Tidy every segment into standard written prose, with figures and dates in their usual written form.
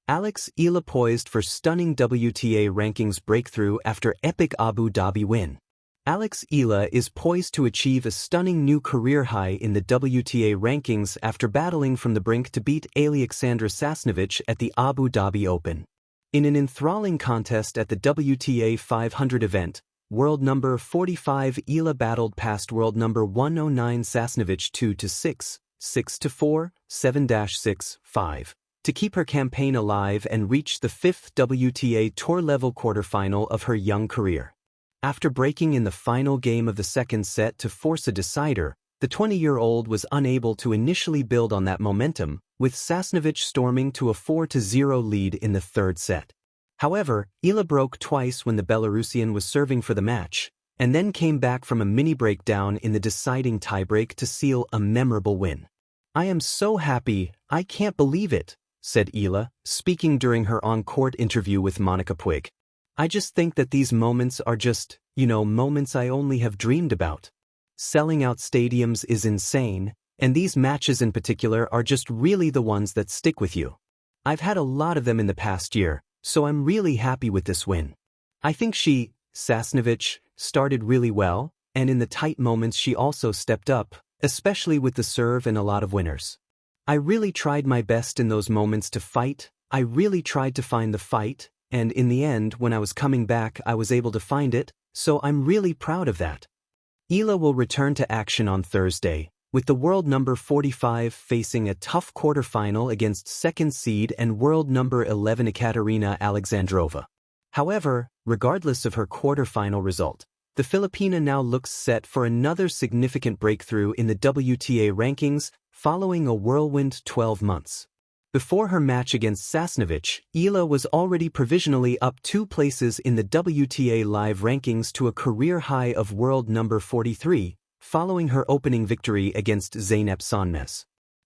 Eala poised for stunning WTA rankings breakthrough after epic Abu Dhabi win. Eala is poised to achieve a stunning new career high in the WTA rankings after battling from the brink to beat Alexandra Sasnovich at the Abu Dhabi Open. In an enthralling contest at the WTA 500 event, world number 45 Eala battled past world number 109 Sasnovich 2-6, 6-4, 7-6, 5. To keep her campaign alive and reach the fifth WTA Tour-level quarterfinal of her young career. After breaking in the final game of the second set to force a decider, the 20-year-old was unable to initially build on that momentum, with Sasnovich storming to a 4-0 lead in the third set. However, Eala broke twice when the Belarusian was serving for the match, and then came back from a mini breakdown in the deciding tiebreak to seal a memorable win. "I am so happy, I can't believe it," said Eala, speaking during her on-court interview with Monica Puig. "I just think that these moments are just, moments I only have dreamed about. Selling out stadiums is insane, and these matches in particular are just really the ones that stick with you. I've had a lot of them in the past year, so I'm really happy with this win. I think Sasnovich, started really well, and in the tight moments she also stepped up, especially with the serve and a lot of winners. I really tried my best in those moments to fight, I really tried to find the fight, and in the end when I was coming back I was able to find it, so I'm really proud of that." Eala will return to action on Thursday, with the world number 45 facing a tough quarterfinal against second seed and world number 11 Ekaterina Alexandrova. However, regardless of her quarterfinal result, the Filipina now looks set for another significant breakthrough in the WTA rankings following a whirlwind 12 months. Before her match against Sasnovich, Eala was already provisionally up 2 places in the WTA live rankings to a career high of world number 43, following her opening victory against Zeynep Sonmez.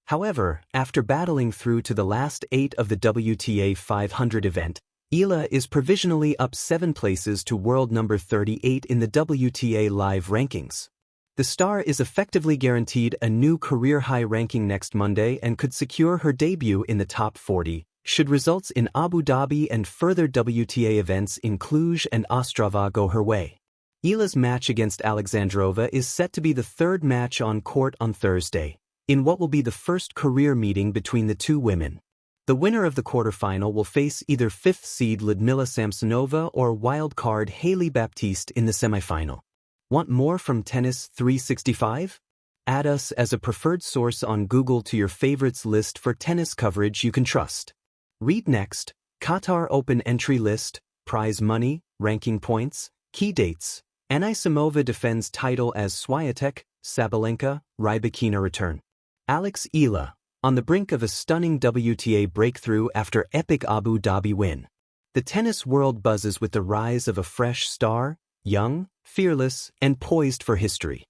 However, after battling through to the last 8 of the WTA 500 event, Eala is provisionally up 7 places to world number 38 in the WTA live rankings. The star is effectively guaranteed a new career-high ranking next Monday and could secure her debut in the top 40, should results in Abu Dhabi and further WTA events in Cluj and Ostrava go her way. Eala's match against Alexandrova is set to be the third match on court on Thursday, in what will be the first career meeting between the two women. The winner of the quarterfinal will face either 5th seed Ludmila Samsonova or wildcard Hailey Baptiste in the semifinal. Want more from Tennis 365? Add us as a preferred source on Google to your favorites list for tennis coverage you can trust. Read next: Qatar Open entry list, prize money, ranking points, key dates. Anisimova defends title as Swiatek, Sabalenka, Rybakina return. Eala, on the brink of a stunning WTA breakthrough after epic Abu Dhabi win. The tennis world buzzes with the rise of a fresh star, young, fearless, and poised for history.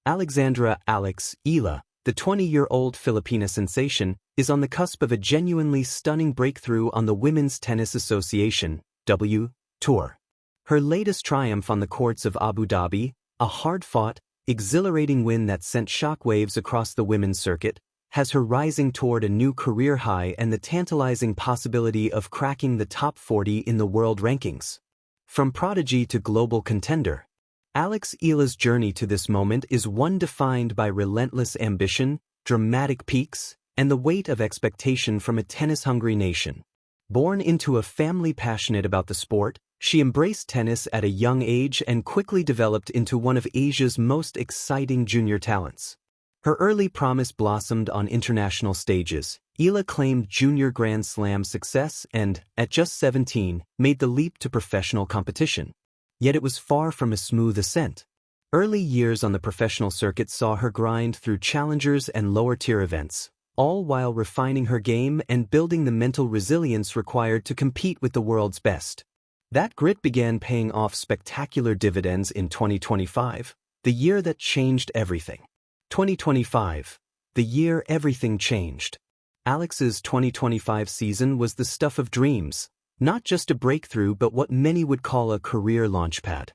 Eala, the 20-year-old Filipina sensation, is on the cusp of a genuinely stunning breakthrough on the Women's Tennis Association Tour. Her latest triumph on the courts of Abu Dhabi, a hard-fought, exhilarating win that sent shockwaves across the women's circuit, has her rising toward a new career high and the tantalizing possibility of cracking the top 40 in the world rankings. From prodigy to global contender, Eala's journey to this moment is one defined by relentless ambition, dramatic peaks, and the weight of expectation from a tennis-hungry nation. Born into a family passionate about the sport, she embraced tennis at a young age and quickly developed into one of Asia's most exciting junior talents. Her early promise blossomed on international stages. Eala claimed junior Grand Slam success and, at just 17, made the leap to professional competition. Yet it was far from a smooth ascent. Early years on the professional circuit saw her grind through challengers and lower-tier events, all while refining her game and building the mental resilience required to compete with the world's best. That grit began paying off spectacular dividends in 2025, the year that changed everything. 2025, the year everything changed. Alex's 2025 season was the stuff of dreams, not just a breakthrough but what many would call a career launchpad.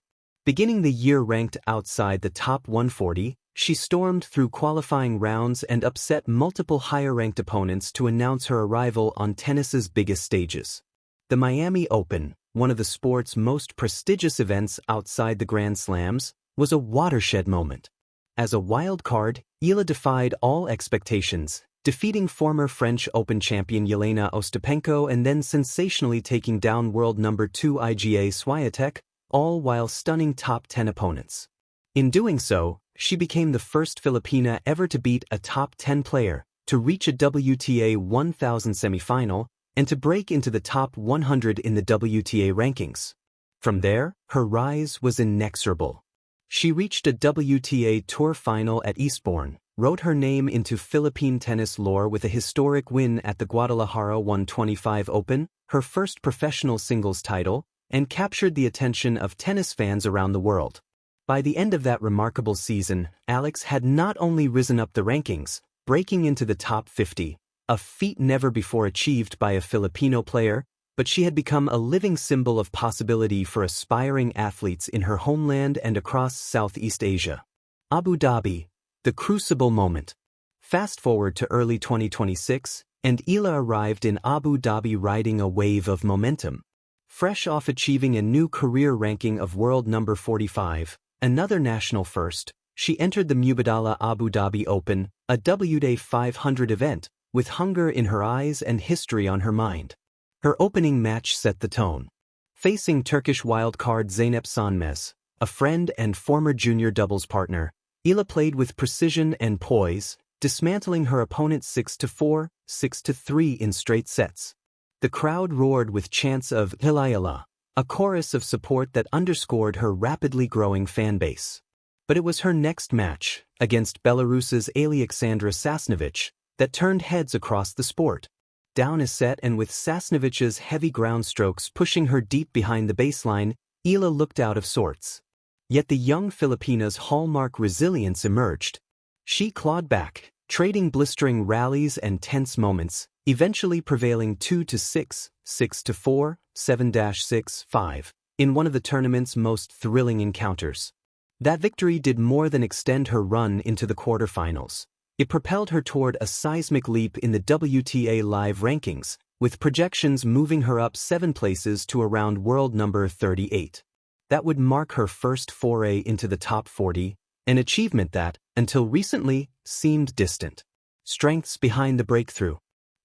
Beginning the year ranked outside the top 140, she stormed through qualifying rounds and upset multiple higher-ranked opponents to announce her arrival on tennis's biggest stages. The Miami Open, one of the sport's most prestigious events outside the Grand Slams, was a watershed moment. As a wild card, Eala defied all expectations, defeating former French Open champion Jelena Ostapenko and then sensationally taking down world number 2 Iga Swiatek, all while stunning top 10 opponents. In doing so, she became the first Filipina ever to beat a top 10 player, to reach a WTA 1000 semifinal, and to break into the top 100 in the WTA rankings. From there, her rise was inexorable. She reached a WTA Tour final at Eastbourne, wrote her name into Philippine tennis lore with a historic win at the Guadalajara 125 Open, her first professional singles title, and captured the attention of tennis fans around the world. By the end of that remarkable season, Alex had not only risen up the rankings, breaking into the top 50, a feat never before achieved by a Filipino player, but she had become a living symbol of possibility for aspiring athletes in her homeland and across Southeast Asia. Abu Dhabi, the crucible moment. Fast forward to early 2026, and Eala arrived in Abu Dhabi riding a wave of momentum. Fresh off achieving a new career ranking of world number 45, another national first, she entered the Mubadala Abu Dhabi Open, a WTA 500 event, with hunger in her eyes and history on her mind. Her opening match set the tone. Facing Turkish wildcard Zeynep Sönmez, a friend and former junior doubles partner, Eala played with precision and poise, dismantling her opponent 6-4, 6-3 in straight sets. The crowd roared with chants of Eala, a chorus of support that underscored her rapidly growing fanbase. But it was her next match, against Belarus's Alexandra Sasnovich, that turned heads across the sport. Down a set and with Sasnovich's heavy ground strokes pushing her deep behind the baseline, Eala looked out of sorts. Yet the young Filipina's hallmark resilience emerged. She clawed back, trading blistering rallies and tense moments, eventually prevailing 2-6, 6-4, 7-6, 5, in one of the tournament's most thrilling encounters. That victory did more than extend her run into the quarterfinals. It propelled her toward a seismic leap in the WTA Live rankings, with projections moving her up 7 places to around world number 38. That would mark her first foray into the top 40, an achievement that, until recently, seemed distant. Strengths behind the breakthrough.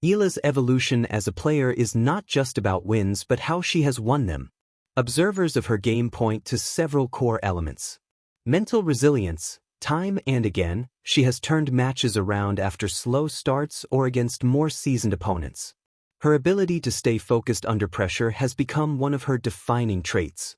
Eala's evolution as a player is not just about wins but how she has won them. Observers of her game point to several core elements. Mental resilience. Time and again, she has turned matches around after slow starts or against more seasoned opponents. Her ability to stay focused under pressure has become one of her defining traits.